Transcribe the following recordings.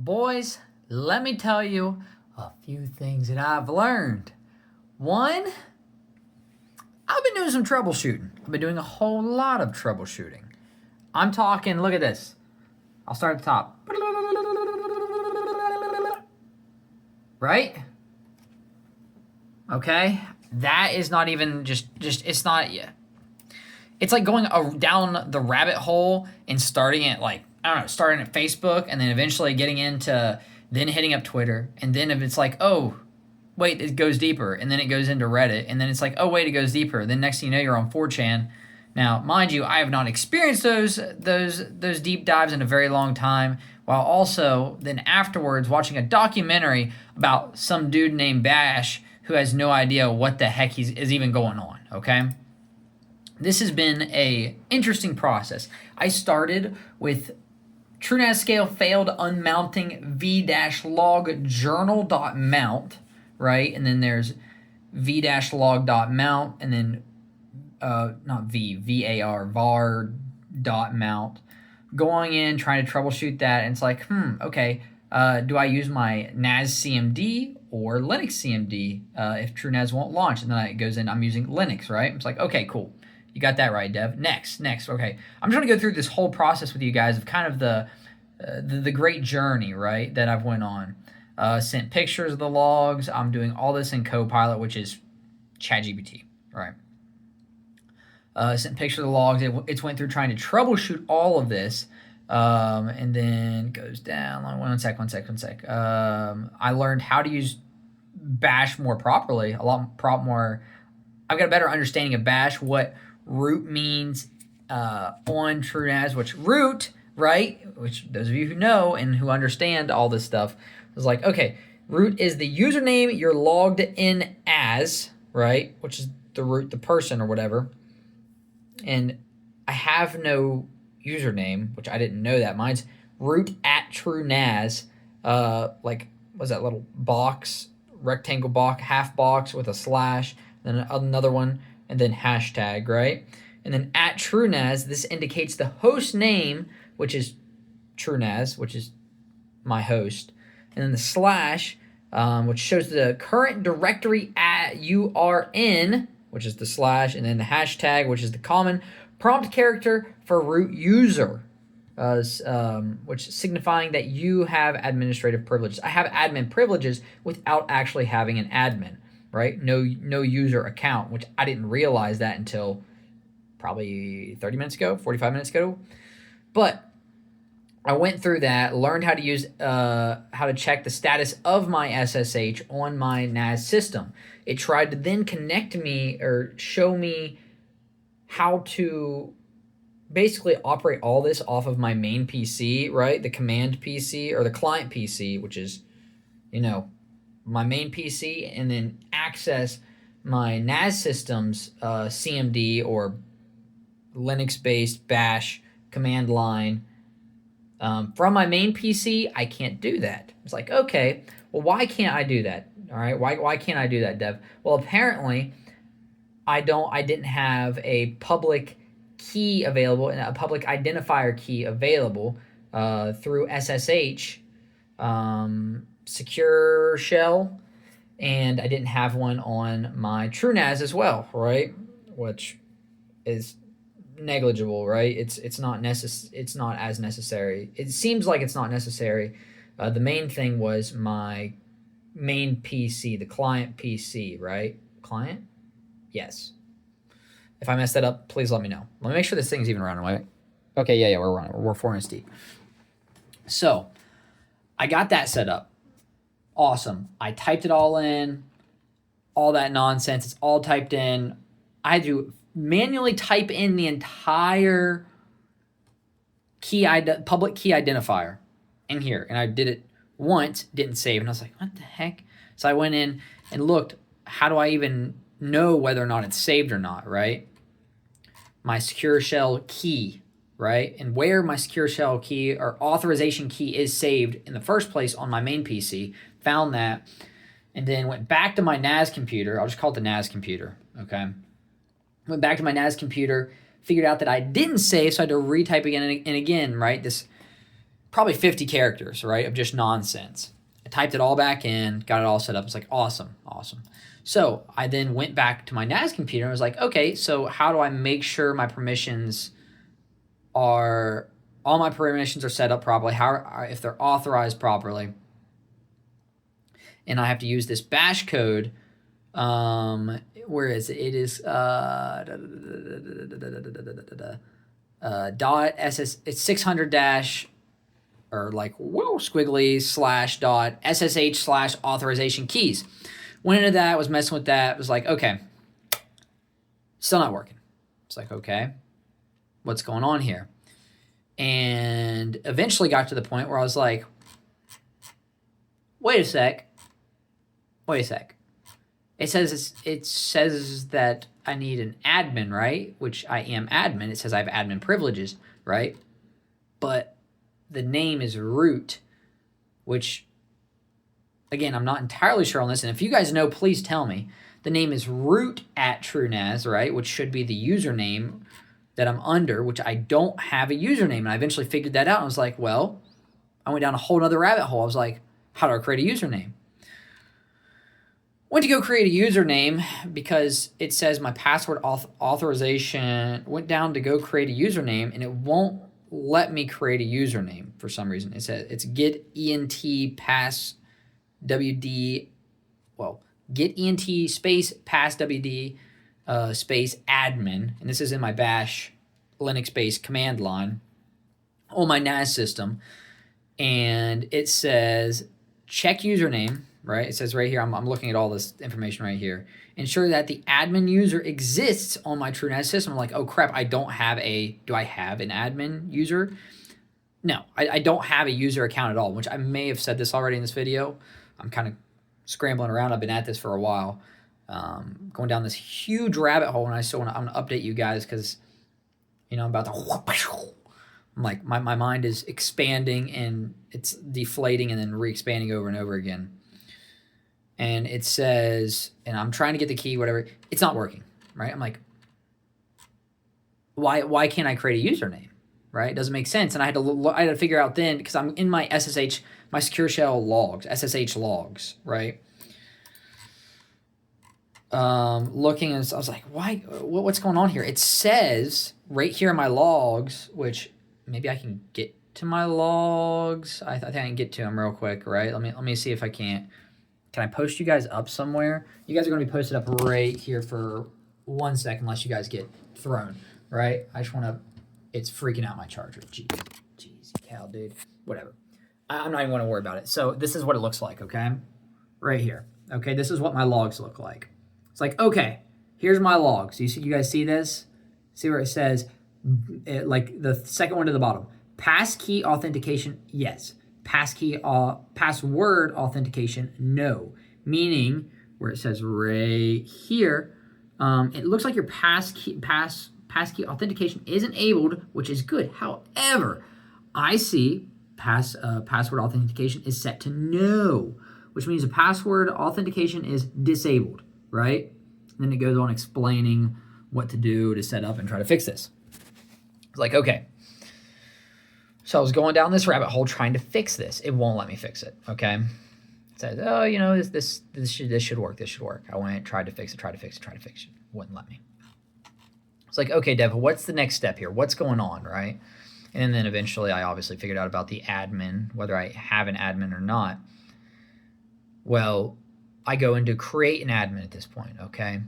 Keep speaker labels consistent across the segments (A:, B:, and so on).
A: Boys, let me tell you a few things that I've learned. One, I've been doing some troubleshooting. I've been doing a whole lot of troubleshooting. I'm talking, look at this. I'll start at the top. Right? Okay? That is not even just it's not, yeah. It's like going down the rabbit hole and starting at starting at Facebook and then eventually getting into, then hitting up Twitter. And then if it's like, oh, wait, it goes deeper. And then it goes into Reddit. And then it's like, oh, wait, it goes deeper. Then next thing you know, you're on 4chan. Now, mind you, I have not experienced those deep dives in a very long time, while also then afterwards watching a documentary about some dude named Bash who has no idea what the heck is even going on, okay? This has been a interesting process. I started with TrueNAS SCALE failed unmounting v-log journal.mount, right? And then there's v-log.mount, and then not v, var dot mount. Going in, trying to troubleshoot that, and it's like, okay, do I use my NAS CMD or Linux CMD if TrueNAS won't launch? And then it goes in, I'm using Linux, right? It's like, okay, cool. You got that right, Dev. Next, okay. I'm just gonna go through this whole process with you guys of kind of the great journey, right, that I've went on. Sent pictures of the logs. I'm doing all this in Copilot, which is ChatGPT, right? Sent pictures of the logs. It's went through trying to troubleshoot all of this, and then goes down. One sec. I learned how to use Bash more properly, a lot more. I've got a better understanding of Bash, what root means on TrueNAS, which root, right, which those of you who know and who understand all this stuff, is like, okay, root is the username you're logged in as, right, which is the root, the person or whatever. And I have no username, which I didn't know that. Mine's root at TrueNAS, like, what's that little box, rectangle box, half box with a slash, then another one, and then hashtag, right? And then at TrueNAS, this indicates the host name, which is TrueNAS, which is my host. And then the slash, which shows the current directory you are in, which is the slash, and then the hashtag, which is the common prompt character for root user, which signifying that you have administrative privileges. I have admin privileges without actually having an admin, right? No user account, which I didn't realize that until probably 30 minutes ago, 45 minutes ago. But I went through that, learned how to use, how to check the status of my SSH on my NAS system. It tried to then connect me or show me how to basically operate all this off of my main PC, right? The command PC or the client PC, which is, my main PC, and then access my NAS system's CMD or Linux-based Bash command line. From my main PC, I can't do that. It's like, okay, well, why can't I do that? All right, why can't I do that, Dev? Well, apparently, I didn't have a public key available and a public identifier key available through SSH secure shell, and I didn't have one on my TrueNAS as well, right? Which is negligible, right? It's not as necessary. It seems like it's not necessary. The main thing was my main PC, the client PC, right? Client? Yes. If I messed that up, please let me know. Let me make sure this thing's even running, right? Okay, yeah, we're running. We're 4 inch deep. So, I got that set up. Awesome. I typed it all in, all that nonsense. It's all typed in. I had to manually type in the entire public key identifier in here. And I did it once, didn't save. And I was like, what the heck? So I went in and looked, how do I even know whether or not it's saved or not, right? My secure shell key, right? And where my secure shell key or authorization key is saved in the first place on my main PC, found that, and then went back to my NAS computer. I'll just call it the NAS computer, okay? Went back to my NAS computer, figured out that I didn't save, so I had to retype again and again, right? This probably 50 characters, right, of just nonsense. I typed it all back in, got it all set up. It's like, awesome, awesome. So I then went back to my NAS computer and was like, okay, so how do I make sure my permissions are, all my permissions are set up properly, how, if they're authorized properly. And I have to use this bash code. Where is it? It is dot ss. It's 600 dash, or like whoa squiggly slash dot ssh slash authorization keys. Went into that, was messing with that. Was like, okay, still not working. It's like, okay, what's going on here? And eventually got to the point where I was like, wait a sec. It says that I need an admin, right? Which I am admin. It says I have admin privileges, right? But the name is root, which, again, I'm not entirely sure on this. And if you guys know, please tell me. The name is root at TrueNAS, right? Which should be the username that I'm under, which I don't have a username. And I eventually figured that out. I was like, well, I went down a whole other rabbit hole. I was like, how do I create a username? Went to go create a username because it says my password authorization. Went down to go create a username, and it won't let me create a username for some reason. It says it's get ent pass wd, well, get ent space pass wd space admin, and this is in my bash Linux-based command line on my NAS system, and it says check username. Right, it says right here, I'm looking at all this information right here. Ensure that the admin user exists on my TrueNAS system. I'm like, oh crap, I don't have a, do I have an admin user? No, I don't have a user account at all, which I may have said this already in this video. I'm kind of scrambling around. I've been at this for a while. Going down this huge rabbit hole, and I'm gonna update you guys because, you know, I'm about to, I'm like, my mind is expanding and it's deflating and then re-expanding over and over again. And it says, and I'm trying to get the key, whatever, it's not working, right? I'm like, why can't I create a username, right? It doesn't make sense. And I had to figure out then, because I'm in my SSH, my secure shell logs, SSH logs, right? Looking, and I was like, what's going on here? It says right here in my logs, which maybe I can get to my logs. I think I can get to them real quick, right? Let me see if I can't. Can I post you guys up somewhere? You guys are going to be posted up right here for 1 second, unless you guys get thrown, right? I just want to, it's freaking out my charger. Jeez, cow, dude. Whatever. I'm not even going to worry about it. So this is what it looks like, okay? Right here. Okay, this is what my logs look like. It's like, okay, here's my logs. You guys see this? See where it says, like the second one to the bottom. Passkey authentication, yes. Password authentication, no. Meaning, where it says right here, it looks like your passkey authentication is enabled, which is good. However, I see password authentication is set to no, which means the password authentication is disabled, right? And then it goes on explaining what to do to set up and try to fix this. It's like, okay. So I was going down this rabbit hole trying to fix this. It won't let me fix it, okay? It says, oh, you know, this should work. This should work. I went, tried to fix it. Wouldn't let me. It's like, okay, Dev, what's the next step here? What's going on, right? And then eventually I obviously figured out about the admin, whether I have an admin or not. Well, I go into create an admin at this point, okay?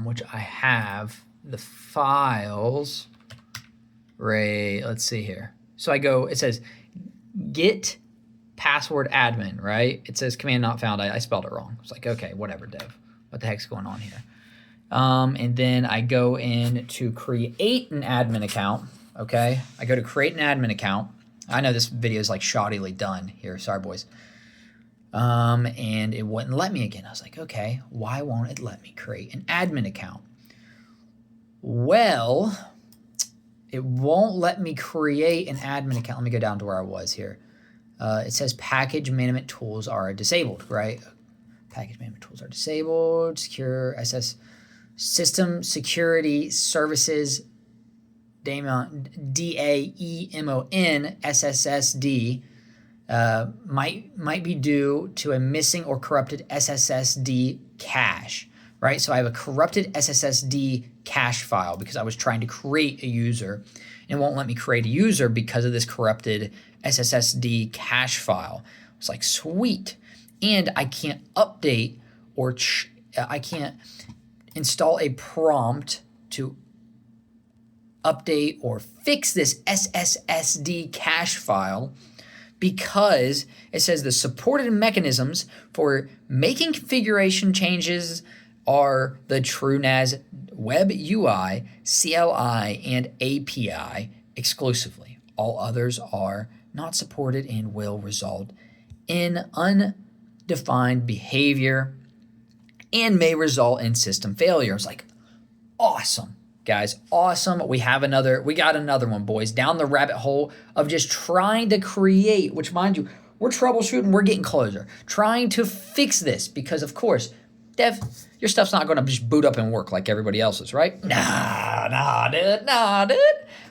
A: Which I have the files. Right, let's see here. So I go, it says get password admin, right? It says command not found. I spelled it wrong. It's like, okay, whatever, Dev. What the heck's going on here? And then I go in to create an admin account, okay? I go to create an admin account. I know this video is like shoddily done here. Sorry, boys. And it wouldn't let me again. I was like, okay, why won't it let me create an admin account? Well, it won't let me create an admin account. Let me go down to where I was here. It says package management tools are disabled, right? Package management tools are disabled. Secure SS system security services DAEMON SSD might be due to a missing or corrupted SSD cache, right? So I have a corrupted SSD cache file because I was trying to create a user and it won't let me create a user because of this corrupted SSD cache file. It's like, sweet. And I can't update or I can't install a prompt to update or fix this SSD cache file because it says the supported mechanisms for making configuration changes are the TrueNAS Web UI, CLI, and API exclusively. All others are not supported and will result in undefined behavior and may result in system failure. It's like, awesome, guys, awesome. We got another one, boys, down the rabbit hole of just trying to create, which, mind you, we're troubleshooting, we're getting closer, trying to fix this because, of course, Dev, your stuff's not going to just boot up and work like everybody else's, right? Nah, dude.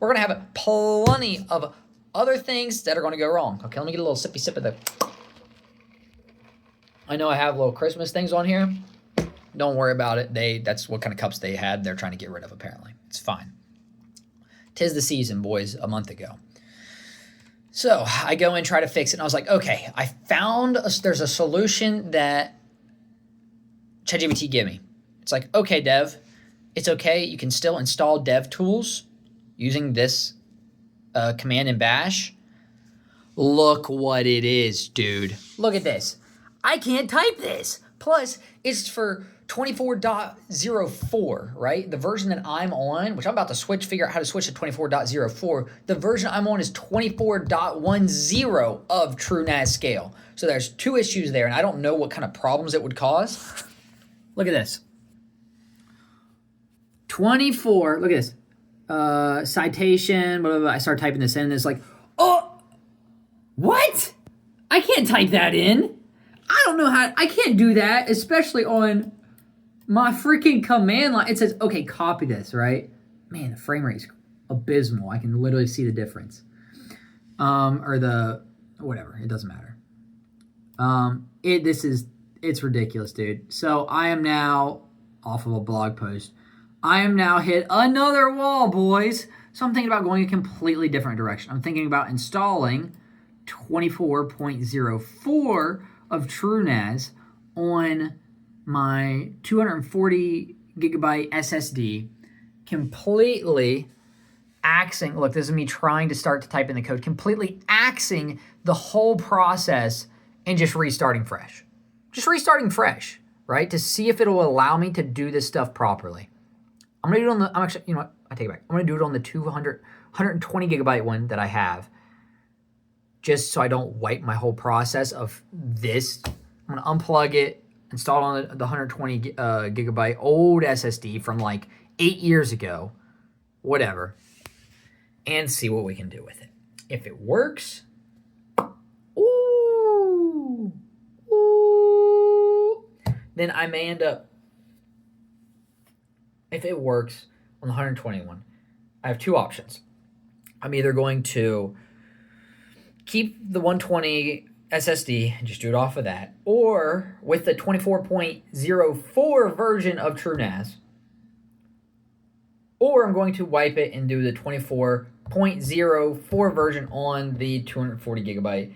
A: We're going to have plenty of other things that are going to go wrong. Okay, let me get a little sippy sip of the... I know I have little Christmas things on here. Don't worry about it. That's what kind of cups they had. They're trying to get rid of, apparently. It's fine. 'Tis the season, boys, a month ago. So I go and try to fix it, and I was like, okay, I found there's a solution that ChatGPT gave me. It's like, okay, Dev, it's okay. You can still install dev tools using this command in Bash. Look what it is, dude. Look at this. I can't type this. Plus, it's for 24.04, right? The version that I'm on, which I'm about to figure out how to switch to 24.04. The version I'm on is 24.10 of TrueNAS SCALE. So there's two issues there, and I don't know what kind of problems it would cause. Look at this. 24, look at this. Citation, blah, blah, blah. I start typing this in, and it's like, oh, what? I can't type that in. I don't know how, I can't do that, especially on my freaking command line. It says, okay, copy this, right? Man, the frame rate is abysmal. I can literally see the difference. Whatever, it doesn't matter. It's ridiculous, dude. So I am now off of a blog post. I am now hit another wall, boys. So I'm thinking about going a completely different direction. I'm thinking about installing 24.04 of TrueNAS on my 240 gigabyte SSD, completely axing, look, this is me trying to start to type in the code, completely axing the whole process and just restarting fresh. Just restarting fresh, right? To see if it'll allow me to do this stuff properly. I'm gonna do it on you know what, I take it back. I'm gonna do it on the 120 gigabyte one that I have, just so I don't wipe my whole process of this. I'm gonna unplug it, install it on the 120 gigabyte old SSD from like 8 years ago, whatever, and see what we can do with it. If it works, then I may end up, if it works on the 121, I have two options. I'm either going to keep the 120 SSD and just do it off of that, or with the 24.04 version of TrueNAS, or I'm going to wipe it and do the 24.04 version on the 240 gigabyte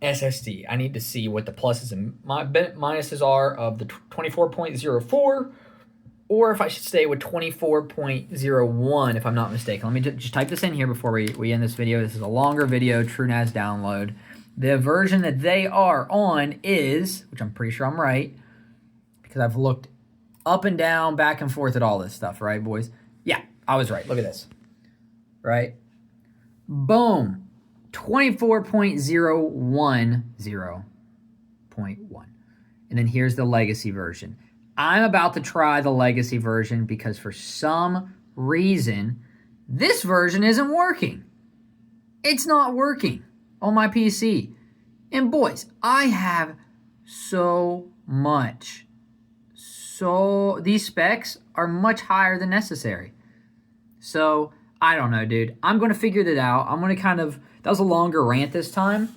A: SSD. I need to see what the pluses and minuses are of the 24.04, or if I should stay with 24.01 if I'm not mistaken. Let me just type this in here before we end this video. This is a longer video, TrueNAS download. The version that they are on is, which I'm pretty sure I'm right, because I've looked up and down, back and forth at all this stuff, right, boys? Yeah, I was right. Look at this, right? Boom. 24.010.1. And then here's the legacy version. I'm about to try the legacy version because for some reason, this version isn't working. It's not working on my PC. And boys, I have so much. So these specs are much higher than necessary. So I don't know, dude. I'm going to figure that out. I'm going to kind of, that was a longer rant this time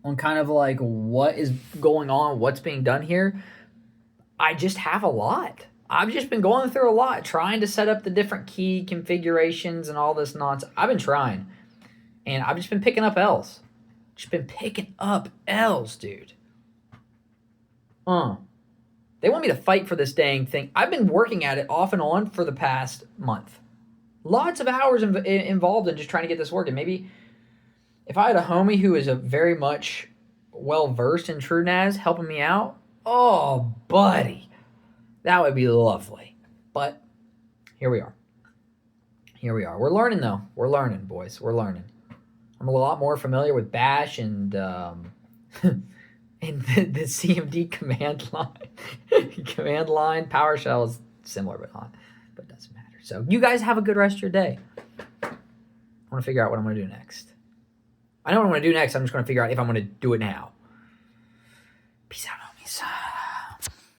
A: on kind of like what is going on, what's being done here. I just have a lot. I've just been going through a lot, trying to set up the different key configurations and all this nonsense. I've been trying, and I've just been picking up L's. Just been picking up L's, dude. They want me to fight for this dang thing. I've been working at it off and on for the past month. Lots of hours involved in just trying to get this working. Maybe if I had a homie who is a very much well-versed in TrueNAS helping me out, oh, buddy, that would be lovely. But here we are. Here we are. We're learning, though. We're learning, boys. We're learning. I'm a lot more familiar with Bash and and the CMD command line. Command line PowerShell is similar, but not. But it doesn't matter. So you guys have a good rest of your day. I want to figure out what I'm going to do next. I know what I'm going to do next. I'm just going to figure out if I'm going to do it now. Peace out, homies.